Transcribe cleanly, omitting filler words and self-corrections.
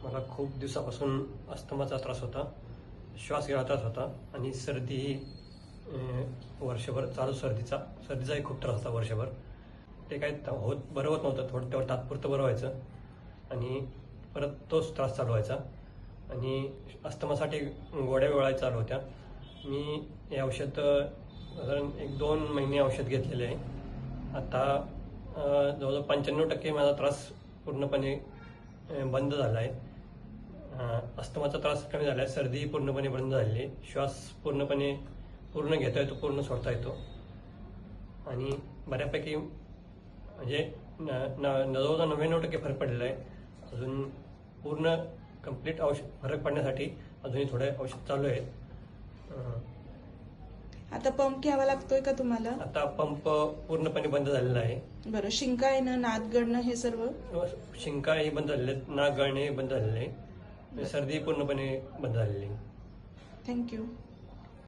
मला खूप दिवसापासून अस्थमाचा त्रास होता, श्वास घ्यायला त्रास होता आणि सर्दी वर्षभर चालू सर्दीचाही खूप त्रास होता वर्षभर. ते काही बरं होत नव्हतं, थोडं तेव्हा तात्पुरतं बरं व्हायचं आणि परत तोच त्रास चालू व्हायचा. आणि अस्थमासाठी गोळ्या वेळा चालू होत्या. मी हे औषध साधारण 1-2 महिने औषध घेतलेले आहे. आता जवळजवळ 95% माझा त्रास पूर्णपणे बंद झाला आहे. अस्थमाचा त्रास कमी झाला आहे, सर्दी पूर्णपणे बंद झालेली आहे, श्वास पूर्ण घेता येतो, पूर्ण सोडता येतो आणि बऱ्यापैकी म्हणजे जवळजवळ 99% फरक पडलेला आहे. अजून पूर्ण कंप्लीट फरक पडण्यासाठी अजूनही थोडे औषध चालू आहे. आता पंप घ्यावा लागतोय का तुम्हाला? आता पंप पूर्णपणे बंद झालेला आहे. बरं, शिंका येणं, नाक गळणं हे सर्व? शिंकाही बंद झालेले आहेत, नाक गळणे बंद झालेले आहे, सर्दी पूर्णपणे बंद झालेली आहे. थँक्यू.